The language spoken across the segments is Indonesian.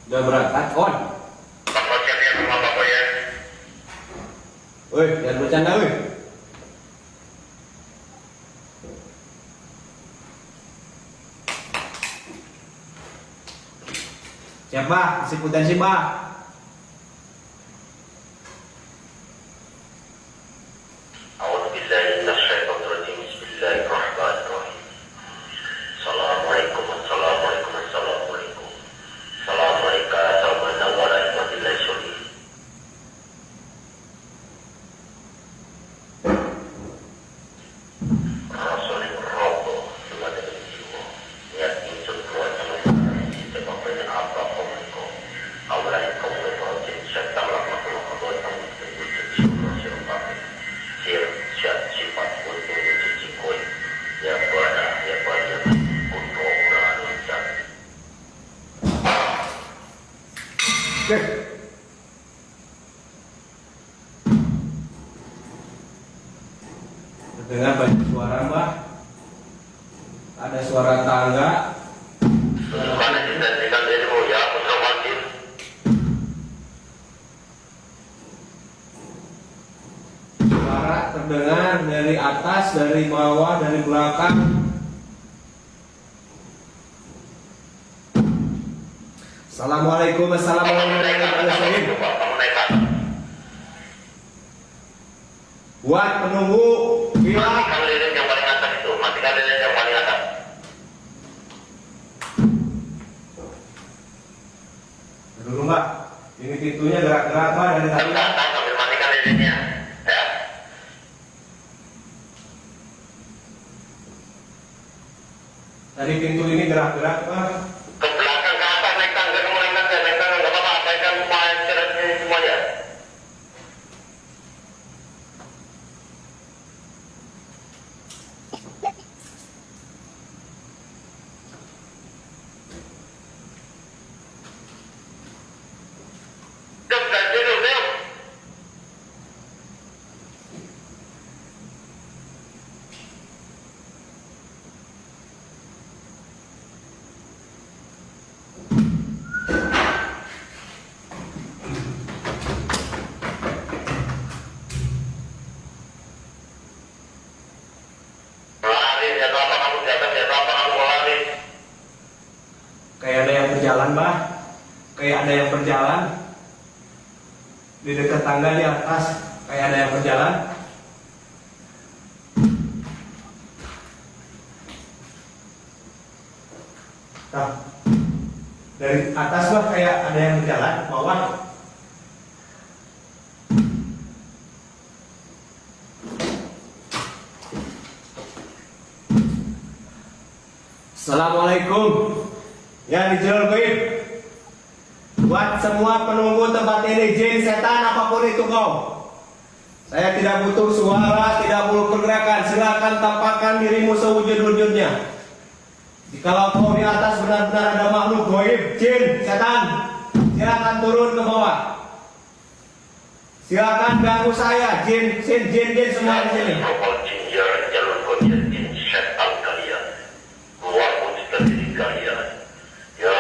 Udah berangkat, on. Bapak siap rumah bapak ya. Woi, jangan bercanda, woi. Siapa? Si potensi, Pak. A'udzubillahi minasyaitonirrajim. Bismillahirrahmanirrahim. Assalamualaikum warahmatullahi wabarakatuh. Assalamualaikum warahmatullahi wabarakatuh. Oke. Dengar banyak suara, Mbak. Ada suara tangga. Suara terdengar dari atas, dari bawah, dari belakang. Assalamualaikum warahmatullahi wabarakatuh. Buat penunggu villa. Matikan lilin yang paling atas itu. Matikan lilin yang paling atas. Dulu, Mbak. Ini pintunya gerak-gerak, Mbak, dari tadi. Sambil matikan lilinnya. Ya. Tadi pintu ini gerak-gerak, Mbak. Ke belakang, ke atas, naik tangga, kamu naik tangga, nggak apa-apa, abaikan semua istirahat ini semuanya. Dem, ganti dulu, Dem. Lari, ya apa kamu di atas, ya apa kamu lari. Kayak ada yang berjalan, Mbak. Kayak ada yang berjalan. Di dekat tangga di atas. Kayak ada yang berjalan. Nah, dari atas, Mbak, kayak ada yang berjalan. Bawah. Assalamualaikum. Ya, dijual goib. Buat semua penunggu tempat ini, jin, setan, apapun itu kau. Saya tidak butuh suara, tidak butuh pergerakan. Silakan tampakkan dirimu sewujud-wujudnya. Jikalau kau di atas benar-benar ada makhluk goib, jin, setan, silakan turun ke bawah. Silakan ganggu saya, jin semua di sini. Kapal jin ya, jalur kodian jin setan kalian. Keluar wujudkan diri kalian. Ya,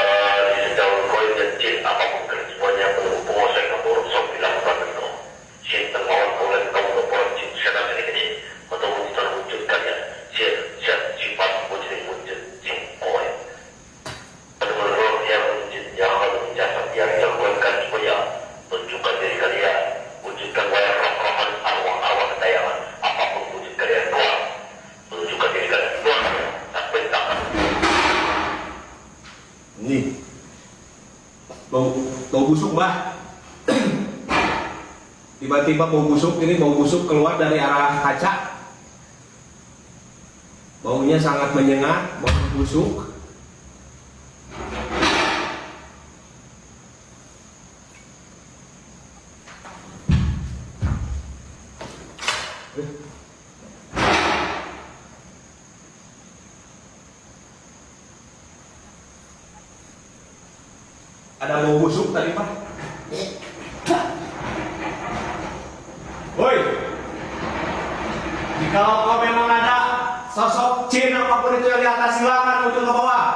di jalur kodian jin apapun semuanya penguasa yang buruk sok dilakukan itu. Sinten mawon oleh kaum kapal jin setan ini atau wujudkan wujud kalian. Sifat wujud jin koi. Menurut yang wujud yang jasad yang dilakukan supaya tunjukkan diri kalian. Wujudkan wayang roh-rohan arwah-arwah ketayangan apapun wujud kalian keluar menunjukkan diri kalian keluar tak perintahkan. Ini bau busuk, Mbak. Tiba-tiba bau busuk keluar dari arah kaca. Baunya sangat menyengat, bau busuk. Ada bau busuk tadi, Pak. Woi, jikalau kau memang ada sosok jin apapun itu yang di atas, silakan muncul ke bawah.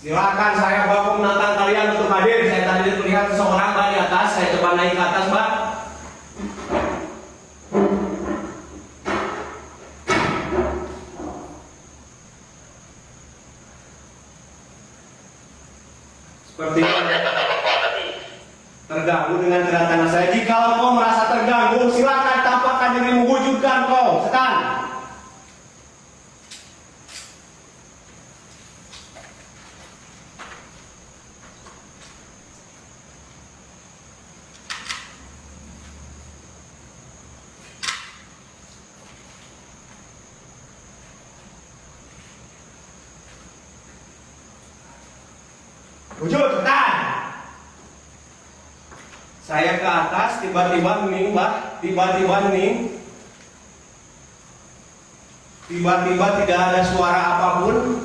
Silakan saya bawa menantang kalian untuk hadir. Saya tadi melihat seseorang Mbak di atas. Saya coba naik ke atas, Mbak. Seperti terganggu dengan kedatangan saya. Jika kau merasa terganggu, silakan tampakkan dirimu, wujudkan kau. Setan. Wujud, setan. Saya ke atas, tiba-tiba hening, Mbak. Tiba-tiba hening. Tiba-tiba tidak ada suara apapun.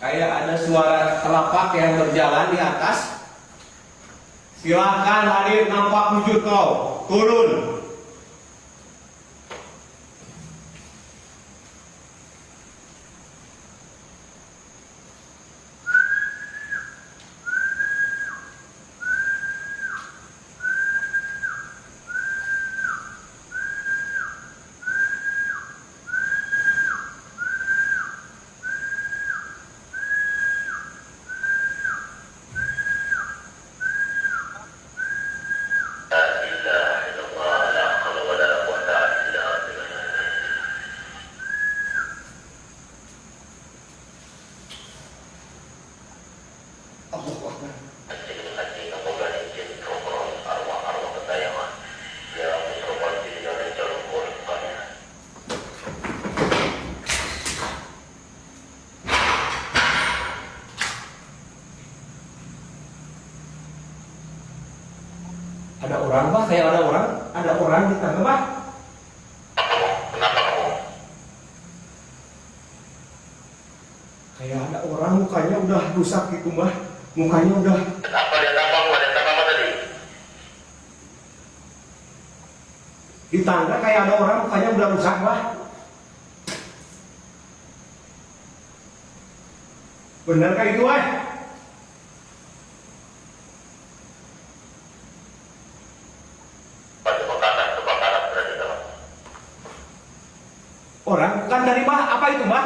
Kayak ada suara telapak yang berjalan di atas. Silakan hadir, nampak wujud kau. Turun. Ada orang, Pak, kayak ada orang. Ada orang di tangga, Pak. Kayak ada orang, mukanya udah rusak gitu, Mbak. Mukanya udah. Apa dia tampang? Ada apa tadi? Di tangga kayak ada orang, mukanya udah rusak, Pak. Benarkah itu, Pak? Kebakaran berarti dalam. Orang bukan dari Mbak. Apa itu, Mbak?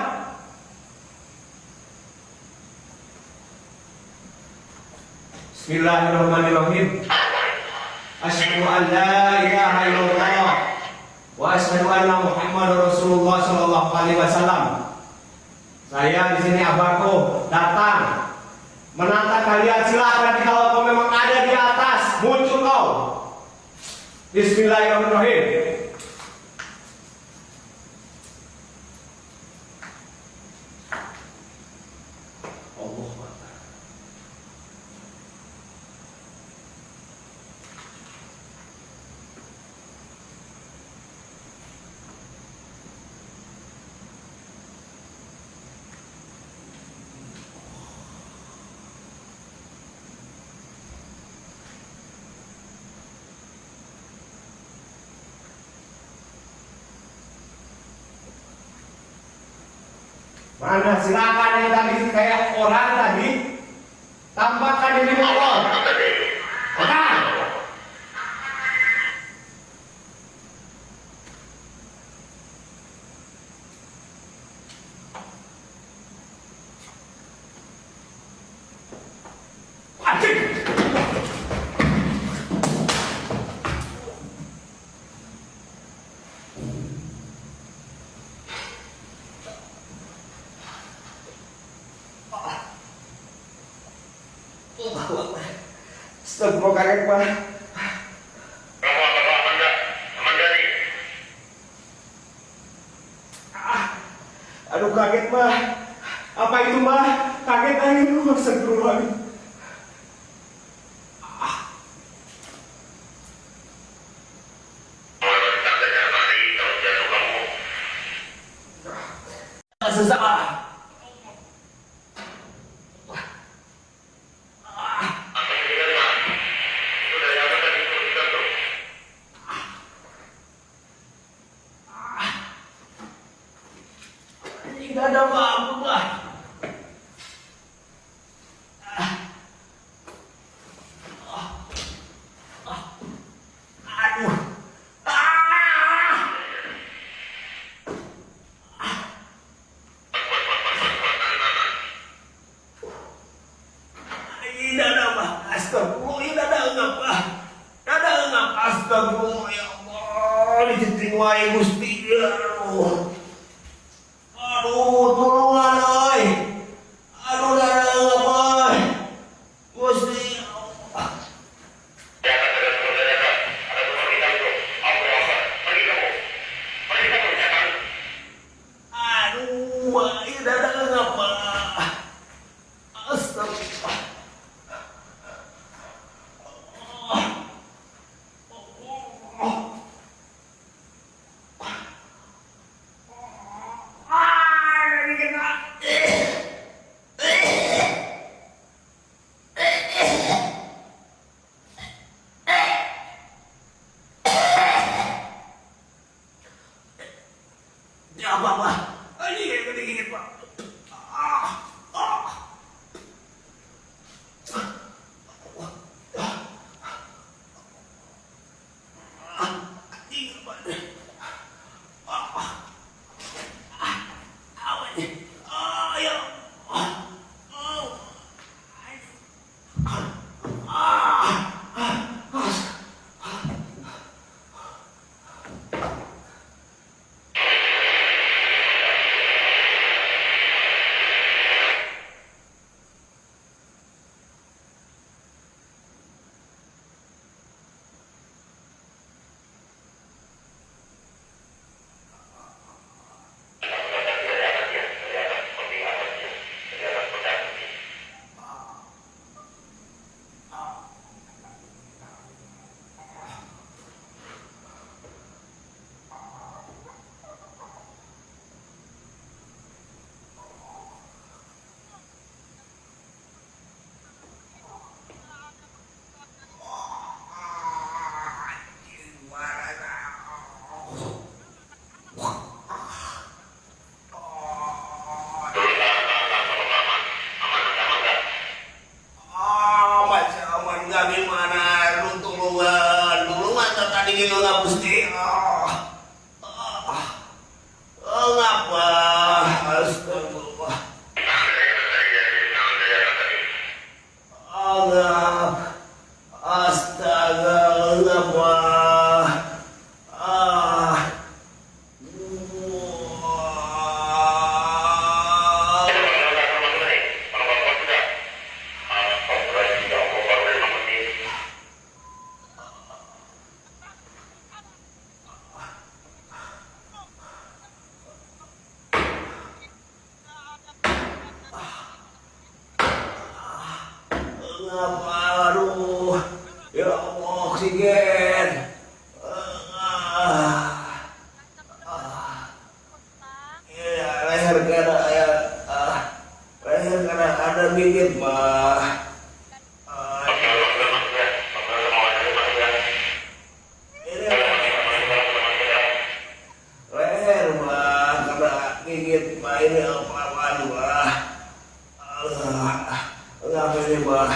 Bismillahirrahmanirrahim. Asyhadu an la ilaha illallah wa asyhadu anna Muhammadar Rasulullah sallallahu alaihi wasallam. Saya di sini abahku datang menantang kalian. Silakan kalau kau memang ada di atas, muncul kau. Bismillahirrahmanirrahim. Mana silakan yang tadi kayak orang tadi, tampakkan diri motor. Setan. Anjing. Astagfirullah, kaget, Pak. Aduh, kaget, Pak. Apa itu, Pak? Kaget aja lu, astagfirullah. Sesak. Tidak ada apa-apa, Pak. Aduh. Tidak ada apa. Astagfirullah. Tidak ada apa. Tidak ada apa. Astagfirullah. Ya Allah. Dijenting wae Gusti. Aduh. Aduh, tolongan oi. Aduh, tidak ada apa. Gusti. Aduh, tidak ada apa. Astagfirullah. Ya apa-apa. Ini dingin, Pak. Dingin, Pak. Awan. Ya. Gimana lu tulungan tadi dia nggak mesti ngapa astagfirullah ngap astaga ngapa aduh, ya Allah, oksigen. Ya, leher karena ada gigit, Pak. Leher, Pak, karena gigit, Pak. Ini apa-apaan, Pak? Kenapa ini, Pak?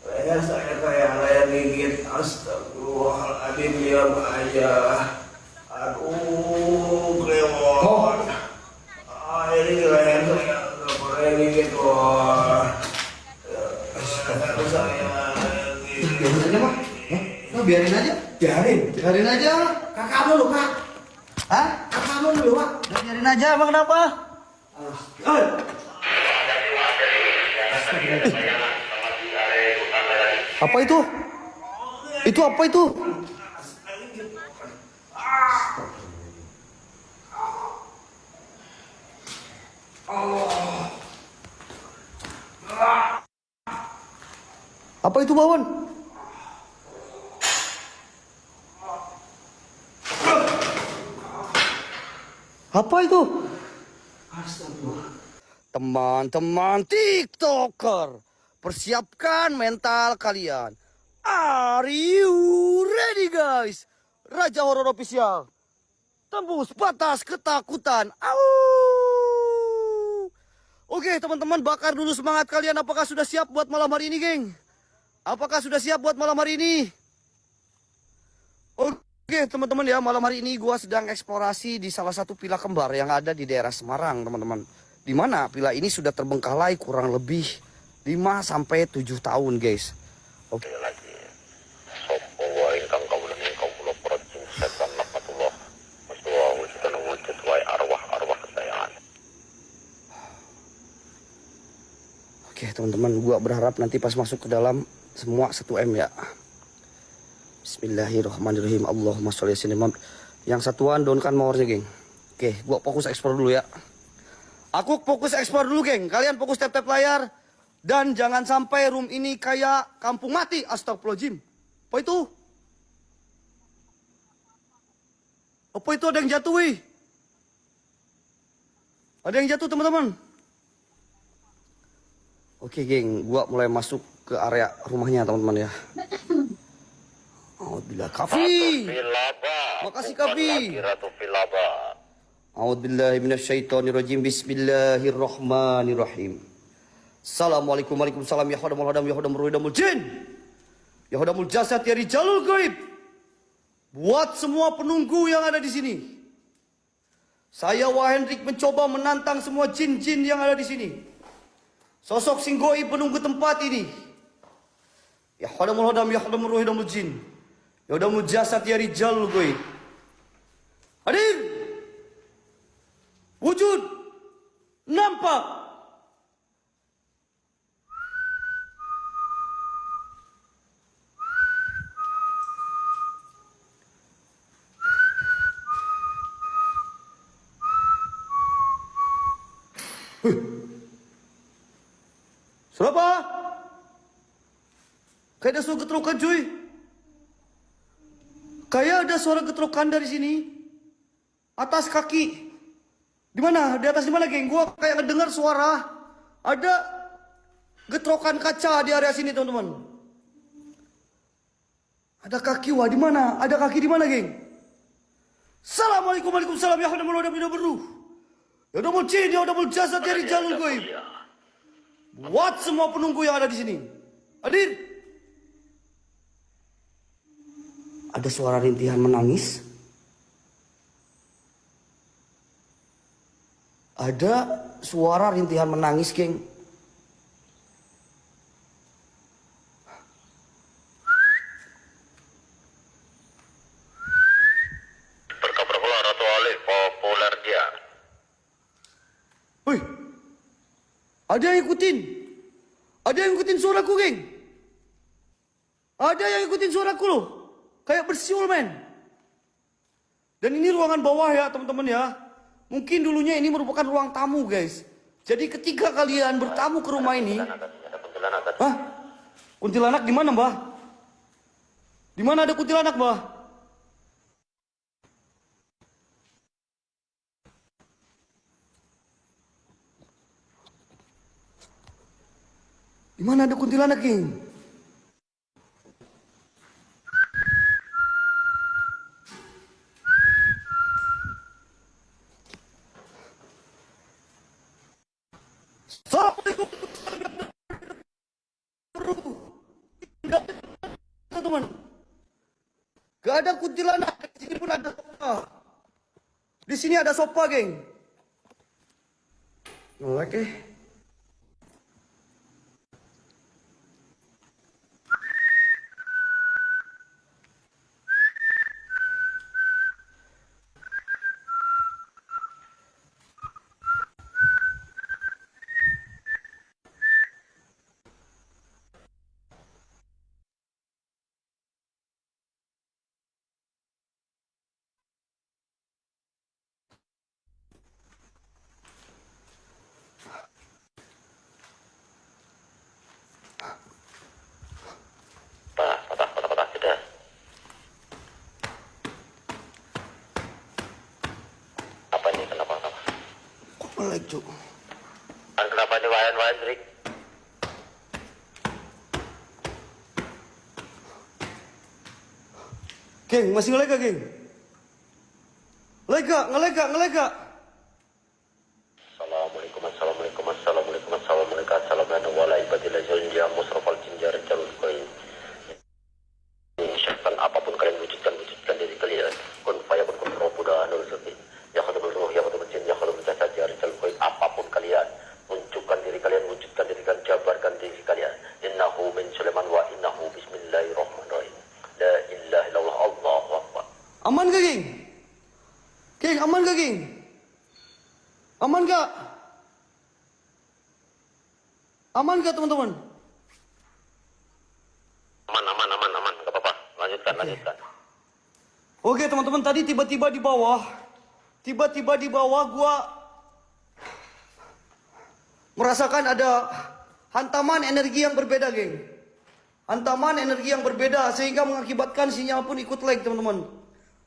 Leher saya kayak leher gigit. Astagfirullahaladzim, ya aja. Aduh, kelewat. Ini leher saya leher gigit, Pak. Leher saya Biarin aja, Pak. Lo biarin aja. Biarin aja. Kakakmu lu, Pak. Hah? Kakakmu lu, Pak. Udah biarin aja, emang kenapa? Apa itu? Itu apa itu? Apa itu, Bawan? Apa itu? Teman-teman TikToker, persiapkan mental kalian. Are you ready, guys? Raja Horor Official. Tembus batas ketakutan. Au! Oke teman-teman, bakar dulu semangat kalian. Apakah sudah siap buat malam hari ini, geng? Apakah sudah siap buat malam hari ini? Oke teman-teman ya, malam hari ini gua sedang eksplorasi di salah satu villa kembar yang ada di daerah Semarang, teman-teman. Di mana villa ini sudah terbengkalai kurang lebih 5 sampai 7 tahun, guys. Oke. lagi sopo wae ingkang kawula kawula projing setan napatullah muswa wujud wujud wae arwah kesayangan. Oke teman-teman, gua berharap nanti pas masuk ke dalam semua 1M ya. Bismillahirrahmanirrahim. Allahumma sholli ala sayyidina. Yang satuan downkan mowernya, geng. Oke, gua fokus explore dulu ya. Aku fokus explore dulu, geng. Kalian fokus tap-tap layar. Dan jangan sampai room ini kayak kampung mati. Astagfirullahaladzim. Apa itu? Apa itu, ada yang jatuh, wih? Ada yang jatuh, teman-teman. Oke, geng. Gua mulai masuk ke area rumahnya, teman-teman ya. Alhamdulillah, Kafi. Makasih, Kafi. Ratu Filaba. A'udzubillahi minasyaitonirrajim. Bismillahirrahmanirrahim. Assalamualaikum warahmatullahi wabarakatuh. Ya hadamul hadam ya hadamul ruhidamul jin. Ya hadamul jasad ya rijalul gaib. Buat semua penunggu yang ada di sini. Saya Wahendrik mencoba menantang semua jin-jin yang ada di sini. Sosok singgoi penunggu tempat ini. Ya hadamul hadam ya hadamul ruhidamul jin. Ya hadamul jasad ya rijalul gaib. Hadir. Wujud. Nampak. Suara apa? Kayak ada suara getrokan, cuy. Kayak ada suara getrokan dari sini. Atas kaki. Di mana? Di atas di mana, geng? Gua kayak ngedengar suara. Ada getrokan kaca di area sini, teman-teman. Ada kaki, wah di mana? Ada kaki di mana, geng? Assalamualaikum warahmatullahi wabarakatuh. Ya hadamul hadam ya beruh. Ya udah jin, ya udah jasad dari jalur gaib. Buat semua penunggu yang ada di sini. Hadir. Ada suara rintihan menangis. Ada suara rintihan menangis, geng. Berkabar pula Ratu Alif populer dia. Wih, ada yang ikutin. Ada yang ikutin suaraku, geng. Ada yang ikutin suaraku loh. Kayak bersiul, men. Dan ini ruangan bawah ya, teman-teman ya. Mungkin dulunya ini merupakan ruang tamu, guys. Jadi ketika kalian bertamu ke rumah ini. Ada kuntilanak. Hah? Kuntilanak di mana, Mbah? Di mana ada kuntilanak, Mbah? Di mana ada kuntilanak, geng? Assalamualaikum, teman-teman. Gak ada kuntilanak. Di sini pun ada sofa. Di sini ada sofa, geng. Oke. Patah sudah. Apa ini? Kenapa? Kok melek, Cuk? Kenapa ini wayan Rick? Geng, masih ngelega, geng. Lega, ngelega. Assalamualaikum. Aman gak, geng? Geng, aman gak, geng? Aman gak? Aman gak, teman-teman? Aman. Gak apa-apa. Lanjutkan. Oke, teman-teman, tadi tiba-tiba di bawah gua merasakan ada hantaman energi yang berbeda, geng. Hantaman energi yang berbeda sehingga mengakibatkan sinyal pun ikut lag, teman-teman.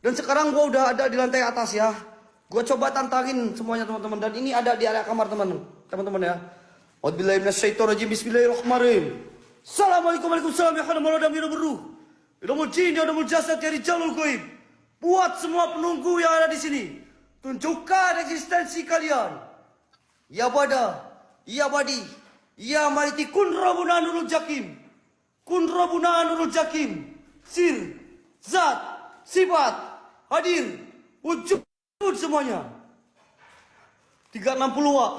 Dan sekarang gua udah ada di lantai atas ya. Gua coba tantangin semuanya, teman-teman. Dan ini ada di area kamar, teman-teman ya. A'udzubillahi minasyaitonirrajim. Bismillahirrahmanirrahim. Assalamualaikum warahmatullahi wabarakatuh. Ilmu jin, ilmu jasad dari jalur goib. Buat semua penunggu yang ada di sini, tunjukkan eksistensi kalian. Ya bada, ya badi, ya mariti kun rabuna nurul jakim. Kun rabuna nurul jakim. Sir, zat, sifat, hadir, wujud semuanya. 360 wak.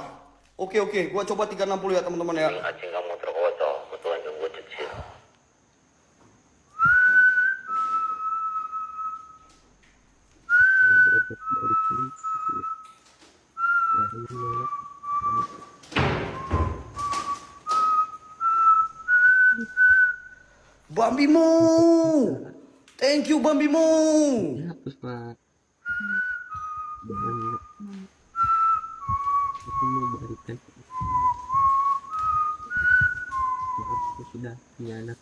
Oke, gua coba 360 ya, teman-teman ya. Acing kamu terkoto. Betulan yang gue cecil. Bambimo. Thank you, Bambimo. Hapus Pak. Jangan aku mau balikan. Maaf, aku sudah punya anak.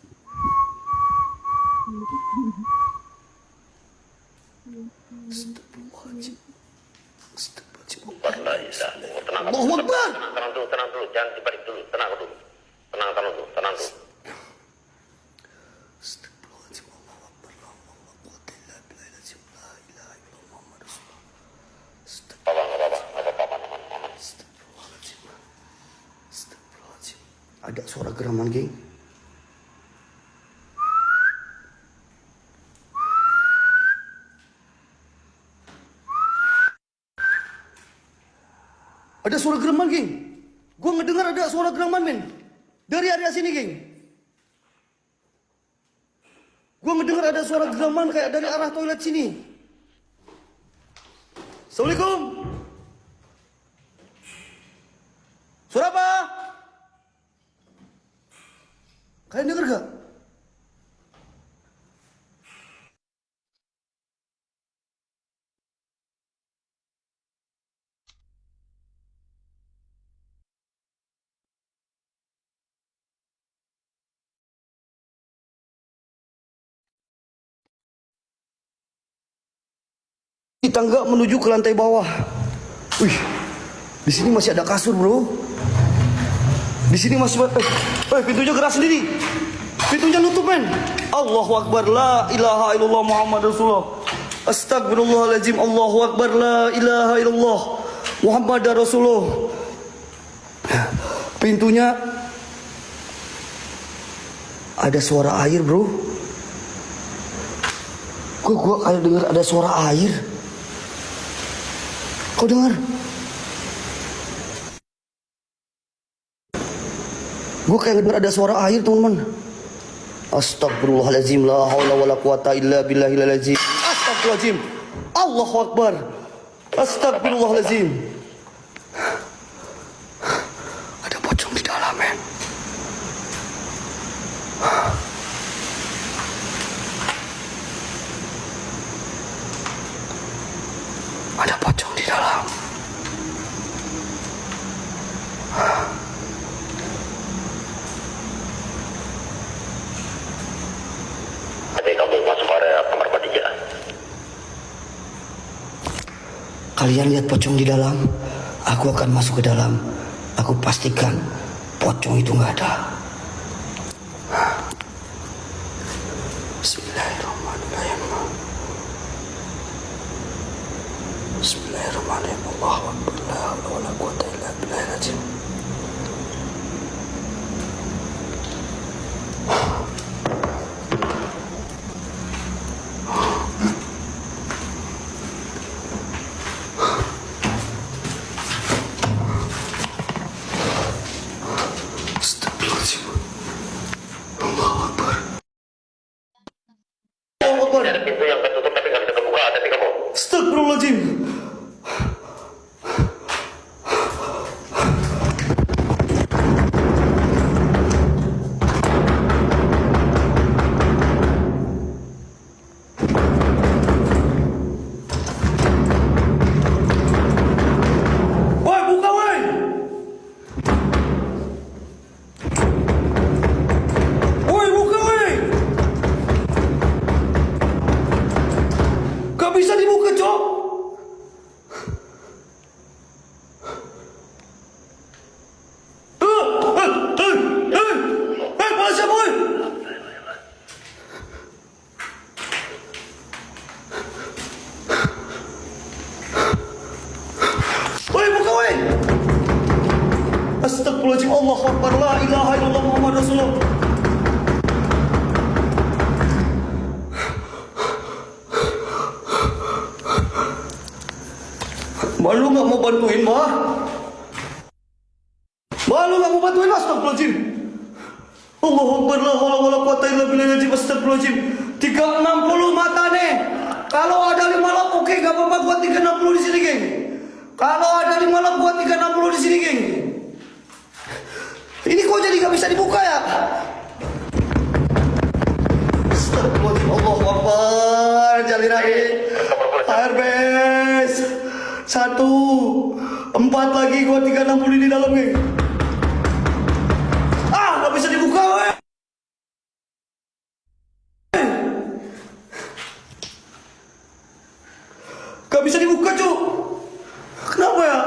Astagfirullahaladzim. Tenang Allahu Akbar. dulu. Jangan dibalik dulu. Tenang dulu. Tenang dulu. Astagfirullahaladzim. Allahu Akbar. La quwwata illa billah. La ilaha illallah Muhammad Rasulullah. Astagfirullahaladzim. Astagfirullahaladzim. Ada suara geraman, geng. Ada suara geraman, geng. Gua ngedengar ada suara geraman, men. Dari area sini, geng. Gua ngedengar ada suara geraman kayak dari arah toilet sini. Assalamualaikum. Suara apa? Kalian dengar gak? Di tangga menuju ke lantai bawah. Wih, di sini masih ada kasur, bro. Di sini masih pintunya gerak sendiri. Pintunya nutup, men. Allahu Akbar, la ilaha illallah Muhammad Rasulullah. Astagfirullahaladzim. Allahu Akbar, la ilaha illallah Muhammad Rasulullah. Pintunya ada suara air, bro. Gua kayak dengar ada suara air. Kau dengar? Gue kayak dengar ada suara air, teman-teman. Astagfirullahaladzim. La haula wala quwata illa billahil azim. Astagfirullahaladzim. Allahu Akbar. Astagfirullahaladzim. Ada pocong di dalam, men. Ada pocong di dalam. Adik kamu masuk area kamar mandi ya. Kalian lihat pocong di dalam, aku akan masuk ke dalam. Aku pastikan pocong itu nggak ada. Bismillahirrahmanirrahim. Bismillahirrahmanirrahim. Allahu Akbar. La haula wala quwwata illa billahil azim. Astagfirullahaladzim. Allahu Akbar. Allahu Akbar. Ada pintu yang ketutup tapi nggak bisa kebuka. Ada Astagfirullahaladzim. Allahu Akbar. La ilaha illallah Muhammad Rasulullah. Malu nggak mau bantuin, mah? Malu nggak mau bantuin, astagfirullahaladzim. Allahu Akbar. La haula wala quwata illa billah. Astagfirullahaladzim. 360 mata nih. Kalau ada 5 lap, oke, gak apa-apa buat 360 di sini, geng. Kalau ada 5 lap buat 360 di sini, geng. Ini kok jadi gak bisa dibuka ya? Astagfirullahaladzim. Allahu Akbar. Jalin lagi. Airbase 1 4 lagi gua 360 di dalam, geng. Ah, gak bisa dibuka, weh. Gak bisa dibuka, Cuk. Kenapa ya?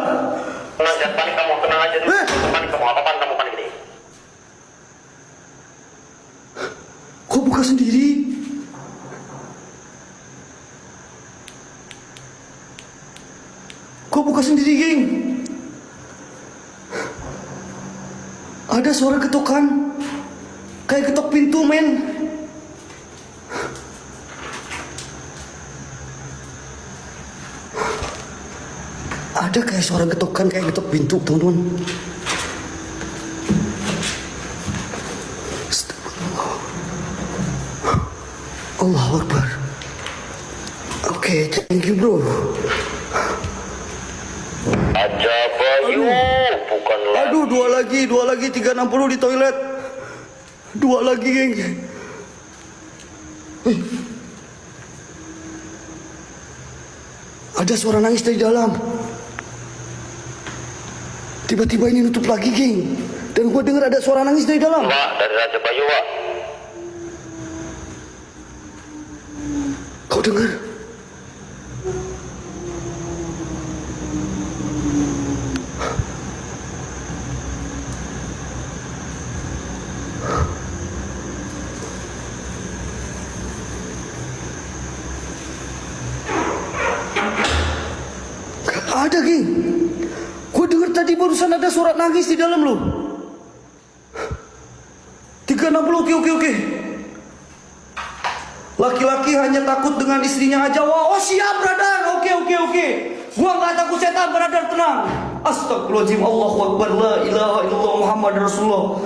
Tenang, jangan panik kamu, tenang aja dulu. Panik kamu, apa kamu panik ini? Kok buka sendiri? Kok buka sendiri, geng? Ada suara ketokan. Kayak ketok pintu, men. Ada kayak suara getokan, kayak getok pintu, teman-teman. Astagfirullah. Allahu Akbar. Oke, thank you, bro. Aja Bayu, bukan lagi. Aduh, dua lagi 360 di toilet. 2 lagi, geng. Ada suara nangis dari dalam. Tiba-tiba ini nutup lagi, geng. Dan gue dengar ada suara nangis dari dalam. Wak, dari Raja Bayu, Wak. Kau dengar? Gak ada, geng. Gue dengar tadi barusan ada suara nangis di dalam lo. 360, oke. Laki-laki hanya takut dengan istrinya aja. Wah, oh siap, brother. Oke. Gua nggak takut setan, brother, tenang. Astagfirullahaladzim. Allahu Akbar. La ilaha illallah Muhammad Rasulullah.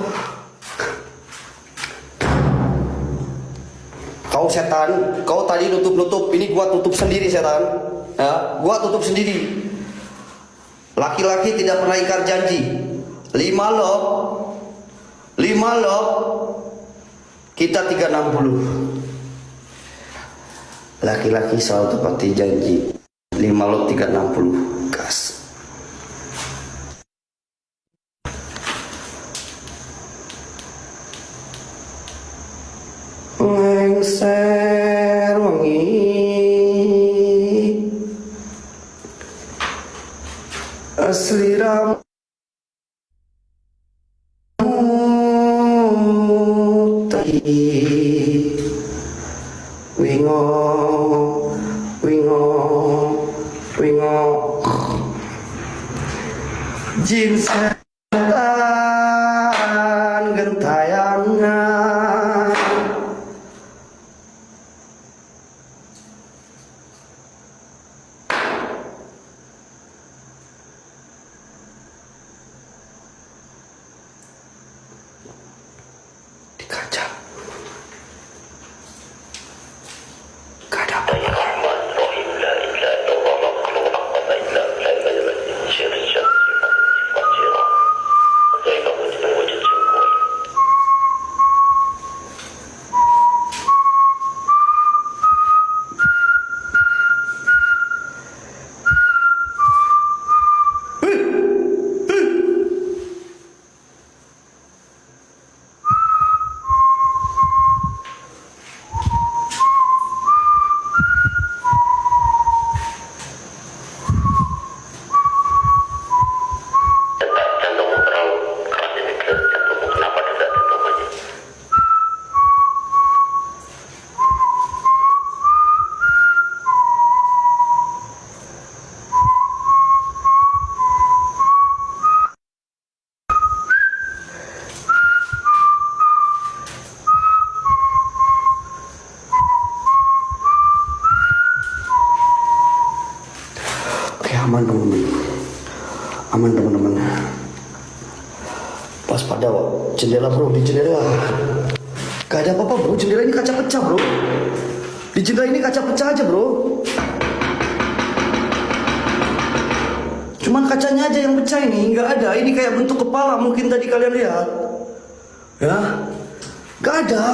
Kau setan, kau tadi nutup. Ini gua tutup sendiri, setan. Ya, gua tutup sendiri. Laki-laki tidak pernah ingkar janji. 5 lop, kita 360. Laki-laki selalu tepati janji. 5 lop 360. Gas. Lengser wangi asli ramu wingo jin setan gentayangan. Di kaca gak ada apa. Rahim, la ilaha illallah, makhluk, aqata illa, la ilaha illa, syirjan, sifat, sirah. Pas pada jendela bro, di jendela. Gak ada apa-apa bro, jendela ini kaca pecah bro. Di jendela ini kaca pecah aja bro. Cuman kacanya aja yang pecah ini, nggak ada. Ini kayak bentuk kepala mungkin tadi kalian lihat. Ya, nggak ada.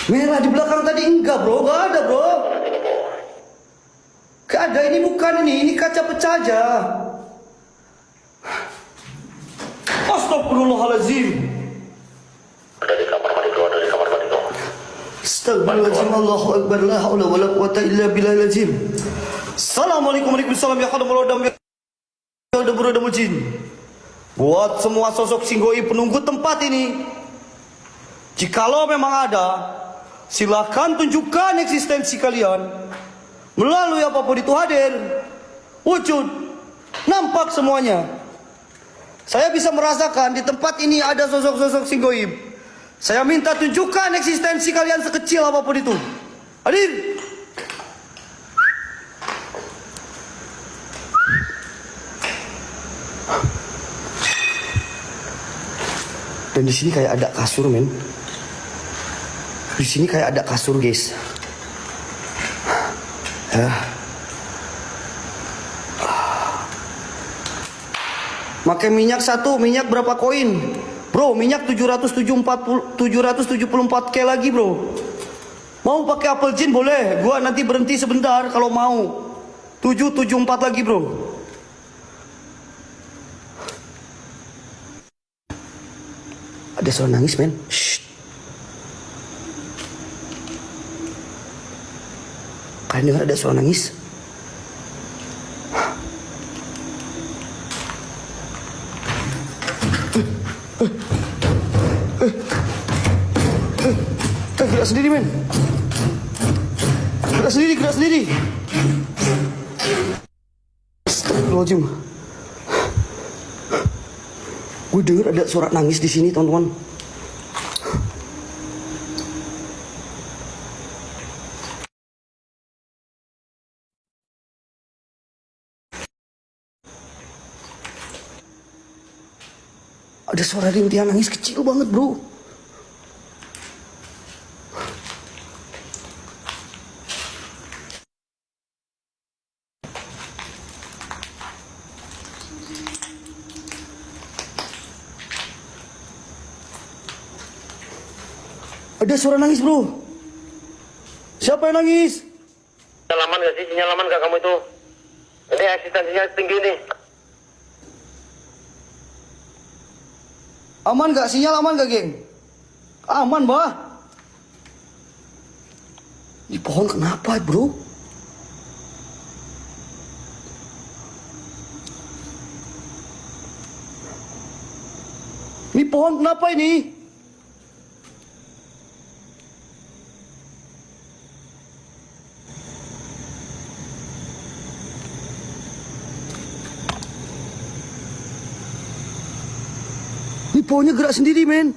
Merah di belakang tadi enggak bro, nggak ada bro. Nggak ada, ini bukan ini kaca pecah aja. Astagfirullahaladzim. Dari kamar mandi keluar, dari kamar mandi keluar. Astagfirullahaladzim, Allahu Akbar, la haula wa la quwata illa billahil azim. Assalamualaikum warahmatullahi wabarakatuh. Buat semua sosok singgoi penunggu tempat ini, jikalau memang ada, silakan tunjukkan eksistensi kalian melalui apapun itu hadir, wujud, nampak semuanya. Saya bisa merasakan di tempat ini ada sosok-sosok singgoib. Saya minta tunjukkan eksistensi kalian sekecil apapun itu. Hadir. Dan di sini kayak ada kasur, men. Di sini kayak ada kasur, guys. Ya. Pakai minyak satu, minyak berapa koin? Bro, minyak 774K lagi, bro. Mau pakai apel jin boleh. Gua nanti berhenti sebentar kalau mau. 774 lagi, bro. Ada suara nangis, men. Shh. Kalian dengar ada suara nangis? Gerak sendiri, men. Gerak sendiri, gerak sendiri. Astagfirullahaladzim. Gue denger ada suara nangis di sini, teman-teman. Ada suara rintihan nangis kecil banget, bro. Ada suara nangis, bro. Siapa yang nangis? Sinyal aman gak sih? Sinyal aman gak kamu itu? Ini eksistensinya tinggi nih. Aman gak? Sinyal aman gak, geng? Aman, bah. Di pohon kenapa, bro? Ini pohon kenapa ini? Ini pohonnya gerak sendiri, men.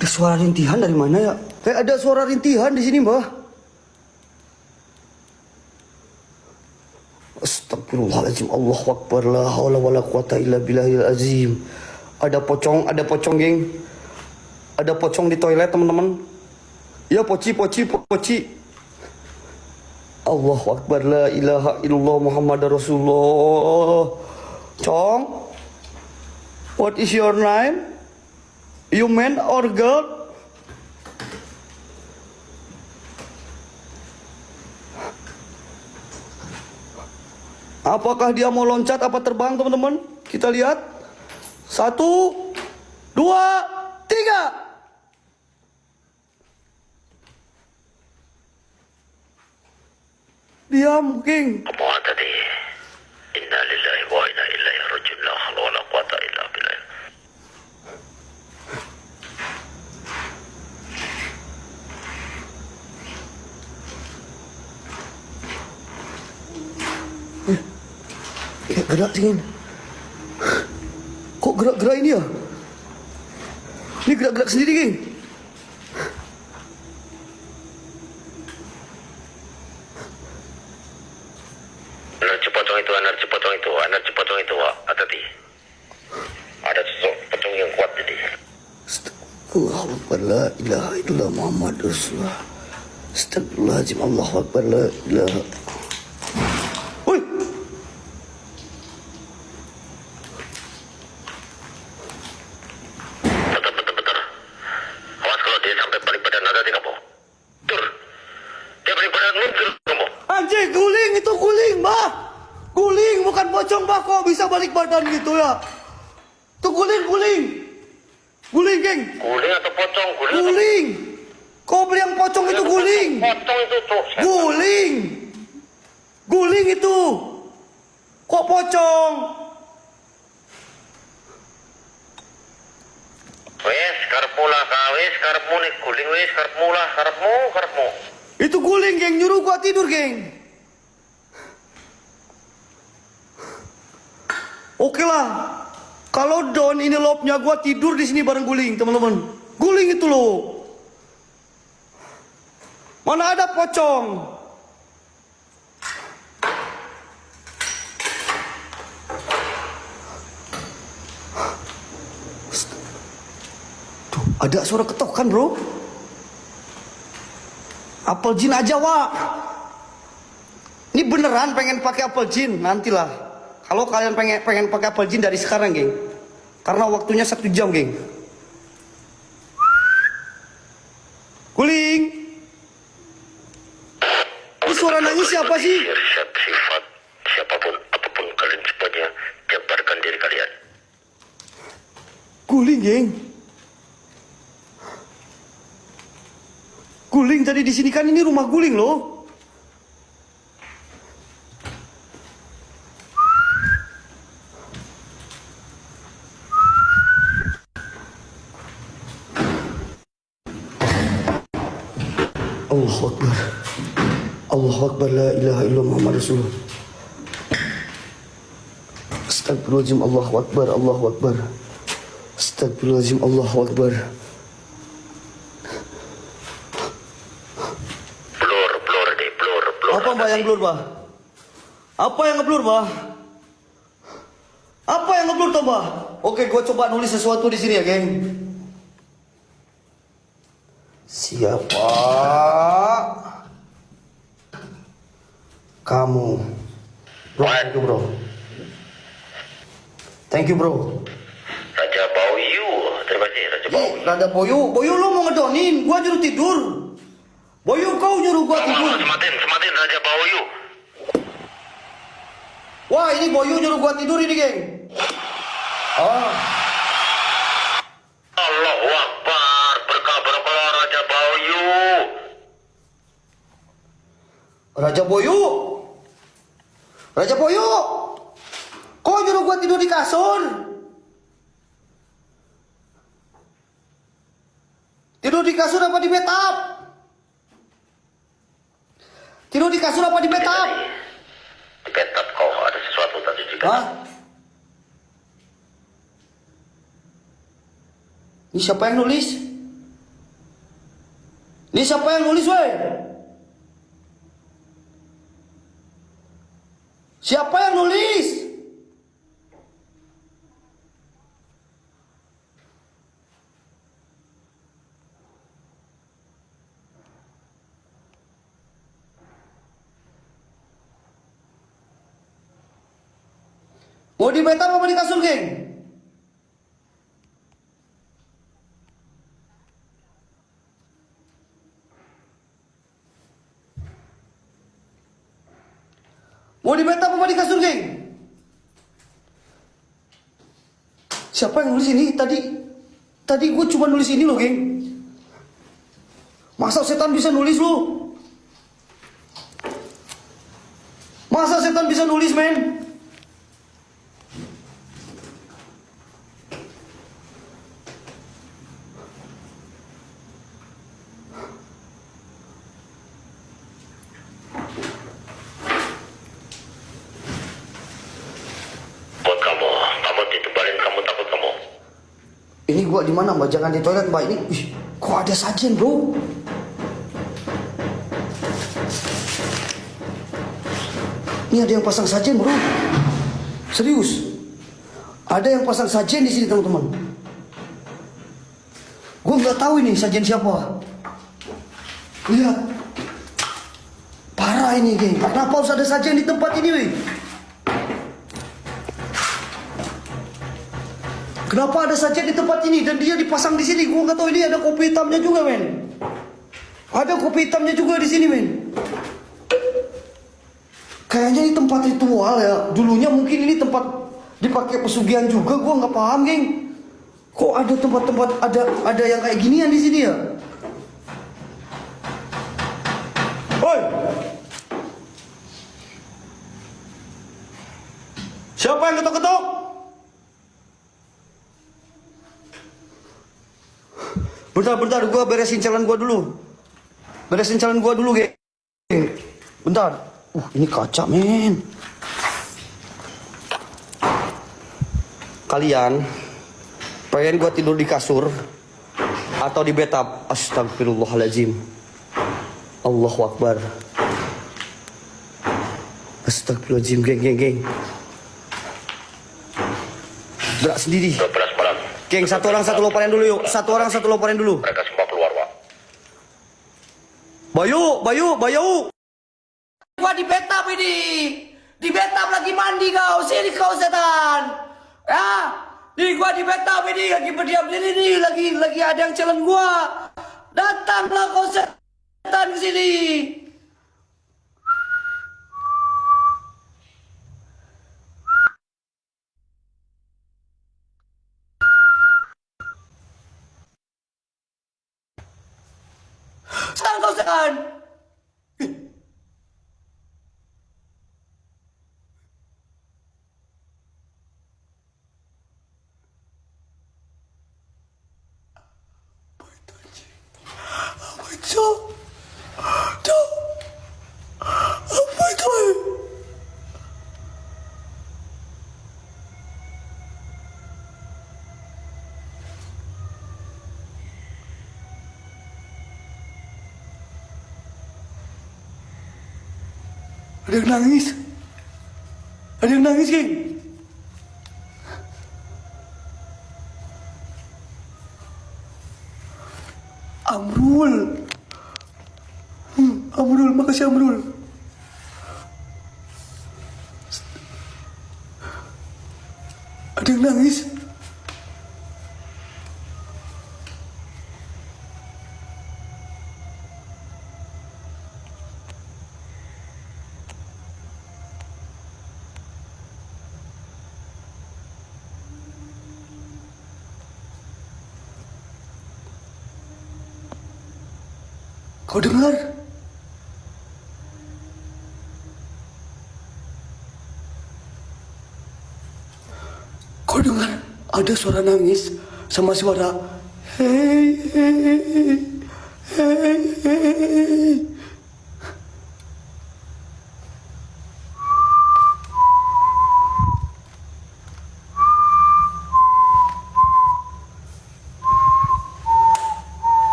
Ada suara rintihan dari mana ya? Kayak ada suara rintihan di sini, Mbah. Astagfirullahaladzim, Allahu Akbar, la haula wala quwata illa billahil azim. Ada pocong, geng. Ada pocong di toilet, teman-teman. Ya, poci. Allahu Akbar, la ilaha illallah Muhammad Rasulullah. Cong, what is your name? You man or girl? Apakah dia mau loncat apa terbang, teman-teman? Kita lihat. 1, 2, 3. Diam, King. Apa tadi? Inna lillahi wa inna ilaihi raji'un. La haula wa la quwata illa billah. Gerak, King. Kok gerak-gerak ini ya? Ini gerak-gerak sendiri, geng. Energi pocong itu, energi pocong itu, hati-hati. Ada sosok pocong yang kuat jadi. Allahu Akbar, la ilaha illallah Muhammad Rasulullah. Astagfirullahaladzim, Allahu Akbar, la ilaha. Woi! Bentar. Awas kalau dia sampai balik badan ada di kamu. Tur. Dia balik badan mundur kamu. Anjing, guling itu guling, Mbah. Guling bukan pocong, Mbah. Kok bisa balik badan gitu ya? Itu guling. Guling, geng. Guling atau pocong? Guling. Kau bilang pocong itu guling. Pocong itu tuh. Guling. Guling itu. Kok pocong? Wes, karepmu lah kawes, karepmu nih guling wes, karepmu lah, karepmu. Itu guling, geng. Nyuruh gua tidur, geng. Oke lah. Kalau Don ini lobnya, gua tidur di sini bareng guling, teman-teman. Guling itu loh. Mana ada pocong? Tuh, ada suara ketokan, bro. Apel jin aja, Wak. Ini beneran pengen pakai apel jin, nantilah. Kalau kalian pengen pakai apel jin dari sekarang, geng. Karena waktunya 1 jam, geng. Guling. Ini suara nangis siapa sih? Sifat siapapun, apapun kalian sebutnya, jabarkan diri kalian. Guling, geng. Guling tadi di sini kan, ini rumah guling loh. Allahu Akbar. Allahu Akbar, la ilaha illallah Muhammad Rasulullah. Astagfirullahaladzim, Allahu Akbar, Allahu Akbar. Astagfirullahaladzim, Allahu Akbar. Blur deh, blur. Apa mbak yang blur, Mbak? Apa yang ngeblur, Mbak? Apa yang ngeblur tuh, Mbak? Oke, gue coba nulis sesuatu di sini ya, geng. Siapa kamu? Bro, thank you, bro. Thank you, bro. Raja Baoyu, terima kasih Raja Baoyu. Rada Boyu, lu mau ngedonin, gua nyuruh tidur. Boyu, kau nyuruh gua tidur. Sematin Raja Baoyu. Wah, ini Boyu nyuruh gua tidur ini, geng. Oh. Allahu Akbar, berkah Raja Baoyu. Raja Boyu. Raja Boyu. Kau nyuruh gua tidur di kasur. Tidur di kasur apa di bathtub? Tidur di kasur apa di bathtub? Di bathtub kau ada sesuatu tadi juga. Hah? Ini siapa yang nulis? Ini siapa yang nulis, weh? Siapa yang nulis? Mau di bathtub apa di kasur, geng? Mau di bathtub apa di kasur, geng? Siapa yang nulis ini? Tadi gue cuma nulis ini loh, geng. Masa setan bisa nulis lu? Masa setan bisa nulis, men? Buat kamu ditebalin, kamu takut kamu Ini gua di mana, Mbak? Jangan di toilet, Mbak. Ini, ih, kok ada sajen, bro? Ini ada yang pasang sajen, bro. Serius. Ada yang pasang sajen di sini, teman-teman. Gua nggak tahu ini sajen siapa. Lihat. Parah ini, geng. Kenapa harus ada sajen di tempat ini, weh? Kenapa ada sajen di tempat ini dan dia dipasang di sini? Gua nggak tahu, ini ada kopi hitamnya juga, men. Ada kopi hitamnya juga di sini, men. Kayaknya ini tempat ritual ya. Dulunya mungkin ini tempat dipakai pesugihan juga. Gua nggak paham, geng. Kok ada tempat-tempat ada yang kayak ginian di sini ya? Oi. Siapa yang ketok-ketok? Bentar, gua beresin calon gua dulu. Geng. Bentar. Ini kaca, men. Kalian pengen gua tidur di kasur atau di bathtub? Astagfirullahaladzim. Allahu Akbar. Astagfirullahaladzim, geng. Gerak sendiri. 12 malam. Geng, satu orang satu loparin dulu yuk. Mereka semua keluar, Pak. Bayu. Gua di bathtub ini. Di bathtub lagi mandi kau. Sini kau setan. Ya. Nih gua di bathtub ini lagi berdiam diri nih. Lagi ada yang challenge gua. Datanglah kau setan ke sini. Sekarang kau setan. Apa itu? Ada yang nangis, geng. Amrul, makasih Amrul. Ada yang nangis. Kau dengar? Kau dengar? Ada suara nangis sama suara hei, hei, hei, hei.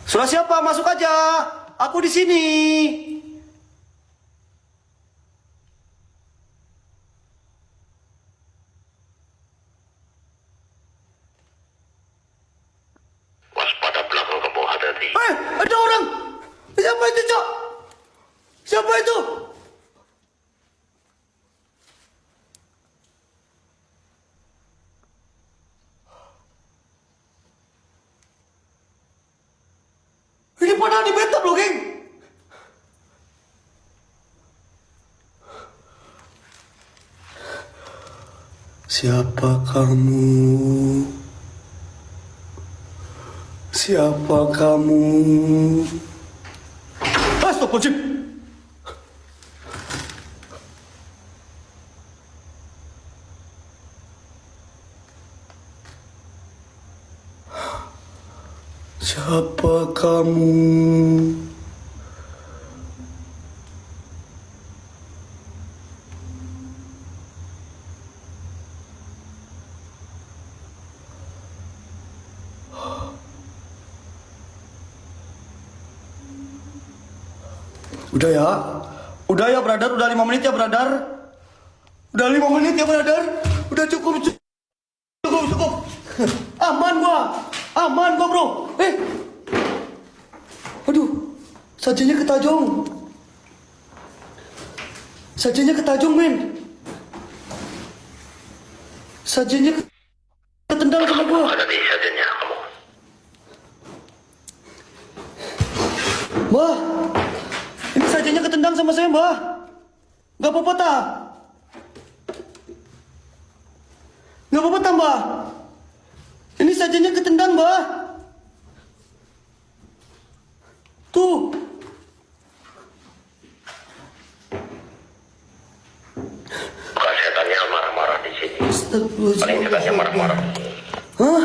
Sudah siapa? Masuk aja. Aku di sini. Waspada belakang kamu, hati-hati. Ada orang. Siapa itu, Cok? Siapa itu? Ini padahal di bathtub loh, geng. Siapa kamu? Siapa kamu? Astagfirullahaladzim. Siapa kamu? Udah ya brother, udah 5 menit ya brother. Udah 5 menit ya brother. Udah cukup. Aman gua bro. Aduh, sajanya ketajong men. Sajanya ketendang sama gua. Mana nih sajennya kamu? Mbah, ini sajanya ketendang sama saya mbah. Gak apa-apa tak? Gak apa-apa tak mbah? Ini sajanya ketendang mbah. Tuh. Bukan setannya marah-marah di sini. Paling setannya marah-marah. Hah?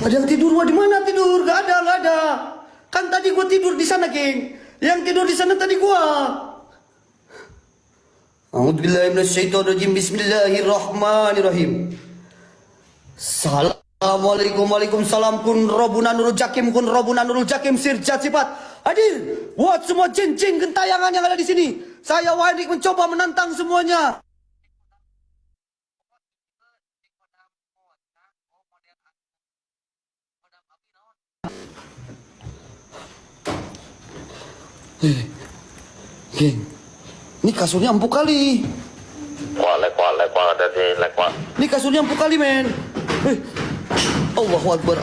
Ada yang tidur? Wah, di mana tidur? Gak ada. Kan tadi gua tidur di sana, geng. Yang tidur di sana tadi gua. A'udzubillahi minasyaitonirrajim. Bismillahirrahmanirrahim. Assalamualaikum waalaikumsalam kun robuna nurul jakim sirjat sifat. Hadir buat semua jin-jin gentayangan yang ada di sini. Saya Wadik mencoba menantang semuanya. Geng, ini kasurnya empuk kali. Lek tadi lek. Ini kasurnya empuk kali men. Allahu Akbar,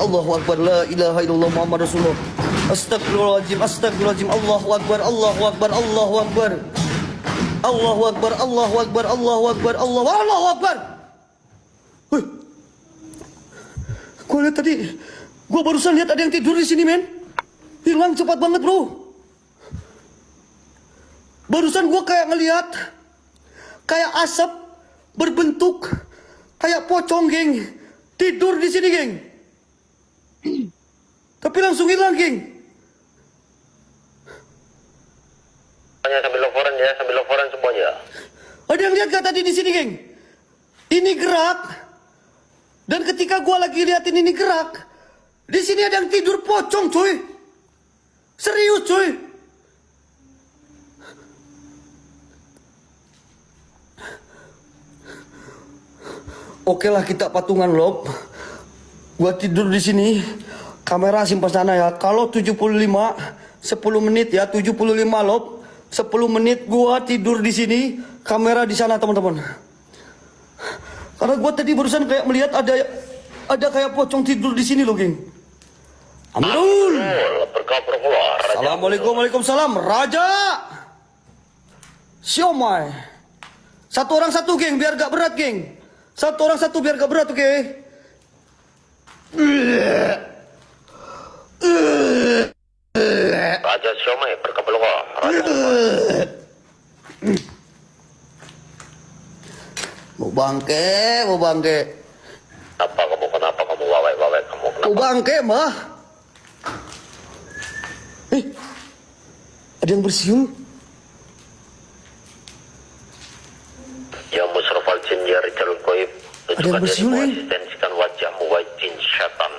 la ilaha illallah Muhammad Rasulullah. Astagfirullahaladzim, Allahu Akbar. Gue lihat tadi, gue barusan lihat ada yang tidur di sini men. Hilang cepat banget bro. Barusan gue kayak ngelihat kayak asap berbentuk kayak pocong geng tidur di sini geng. Tapi langsung hilang geng. Sambil laporan semuanya. Ada yang lihat gak tadi di sini geng? Ini gerak. Dan ketika gue lagi liatin ini gerak, di sini ada yang tidur pocong coy. Serius coy. Oke lah kita patungan lob. Gua tidur di sini. Kamera simpan sana ya. Kalau 75 10 menit ya 75 lob. 10 menit gua tidur di sini, kamera di sana teman-teman. Karena gua tadi barusan kayak melihat ada kayak pocong tidur di sini loh, geng. Amirul. Assalamualaikum waalaikumsalam. Raja. Siomay. Satu orang satu, geng, biar gak berat, geng. Satu orang satu biar gak berat, oke? Raja Siomay berkebeluan. Mau bangke. Kenapa kamu wawai kamu? Mau bangke, mah. Ada yang bersiul. Ya musrafal jin ya rijalul goib. Ada yang bersiul, Geng. Asistensikan wajahmu wajin syaitan.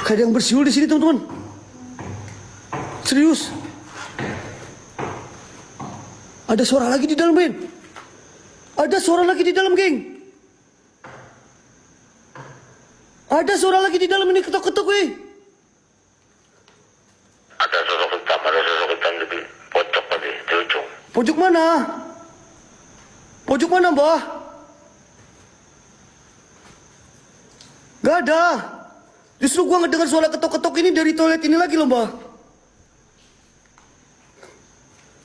Kayak ada yang bersiul di sini, teman-teman. Serius. Ada suara lagi di dalam, Ben. Ada suara lagi di dalam, geng. Ada suara lagi di dalam ini, ketok-ketok, weh. Ada sosok hitam di pojok tadi, di ujung. Pojok mana? Pojok mana, Mbah? Gak ada. Justru gua ngedengar suara ketok-ketok ini dari toilet ini lagi loh, Mbah.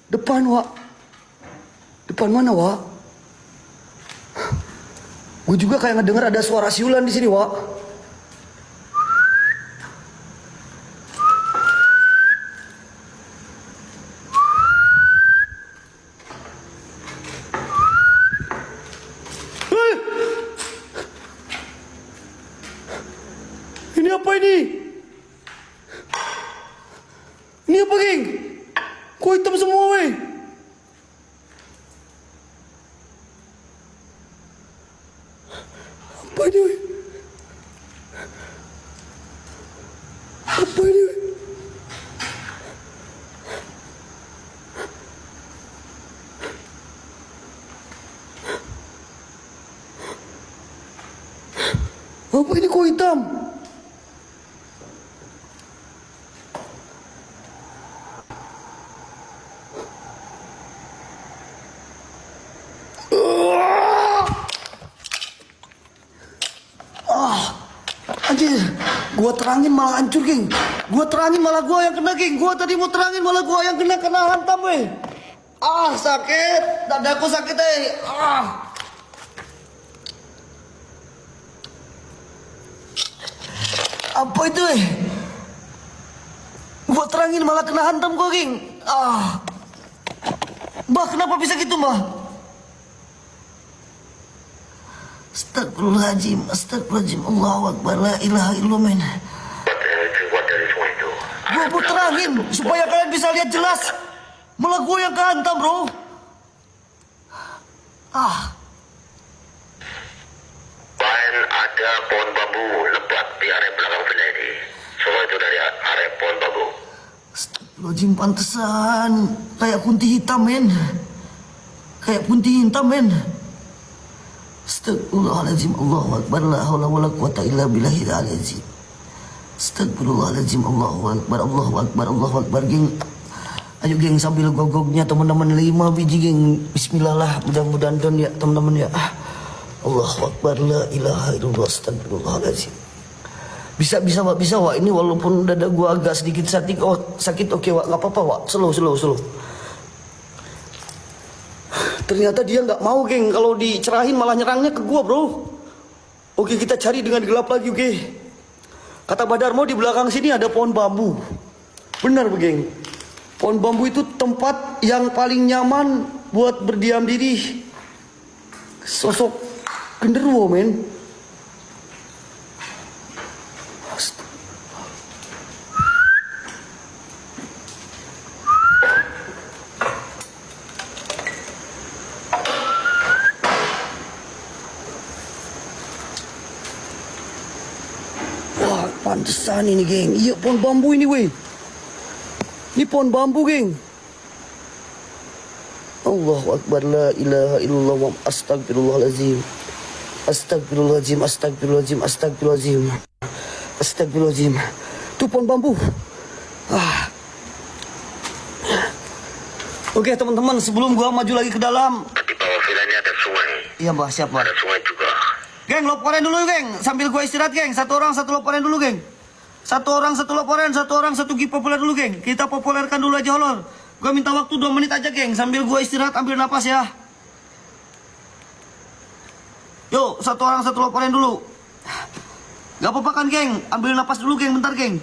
Depan, Wak. Depan mana, Wak? Gue juga kayak ngedengar ada suara siulan di sini, Wak. ini? Ini apa, geng? Kok hitam semua, weh? Apa ini, weh? Apa ini, weh? Apa ini kok hitam? Anjir, gua terangin malah hancur, geng. Gua terangin malah gua yang kena, geng. Gua tadi mau terangin malah gua yang kena hantam, weh. Ah, sakit. Dadaku sakit, Ah. Apa itu, weh? Gua terangin malah kena hantam gua, geng. Ah. Mbah, kenapa bisa gitu, Mbah? Astagfirullahaladzim, astagfirullahaladzim, Allahu Akbar, la ilaha illallah, men. Keluar dari semua itu. Gua mau terangin supaya kalian bisa lihat jelas. Malah gua yang kehantam, bro. Ah. Dan ada pohon bambu lebat di area belakang villa ini. Semua itu dari area pohon bambu. Astagfirullahaladzim, pantesan kayak kunti hitam, men. Kayak kunti hitam, men. Astagfirullahaladzim, Allahu Akbar, la haula wala quwata illa billahil azim. Astagfirullahaladzim, Allahu Akbar, Allahu Akbar, Allahu Akbar, geng. Ayo, geng, sambil gogoknya teman-teman 5 biji, geng. Bismillah lah, mudah-mudahan don ya teman-teman ya. Allahu Akbar, la ilaha illallah, astagfirullahaladzim. Bisa, Wak. Ini walaupun dada gua agak sedikit sakit, oke, Wak, nggak apa-apa, Wak. Slow. Ternyata dia nggak mau, geng. Kalau dicerahin malah nyerangnya ke gua, bro. Oke, kita cari dengan gelap lagi, oke. Kata Badarmo di belakang sini ada pohon bambu. Benar, geng. Pohon bambu itu tempat yang paling nyaman buat berdiam diri sosok genderuwo, men. Pantesan ini, geng. Iya, pohon bambu ini, weh. Ini pohon bambu, geng. Allahu Akbar, la ilaha illallah, astagfirullahaladzim. Astagfirullahaladzim. Itu pohon bambu. Ah. Oke, teman-teman, sebelum gua maju lagi ke dalam. Di bawah villa ini ada sungai. Iya, Mbah, siap, Mbah. Ada sungai juga. Geng, loporin dulu, geng. Sambil gue istirahat, geng. Satu orang satu loporin dulu, geng. Satu orang satu loporin, satu orang satu gi populer dulu, geng. Kita populerkan dulu aja, holor. Gue minta waktu 2 menit aja, geng. Sambil gue istirahat, ambil napas ya. Yuk, satu orang satu loporin dulu. Gak apa-apa kan, geng? Ambil napas dulu, geng. Bentar, geng.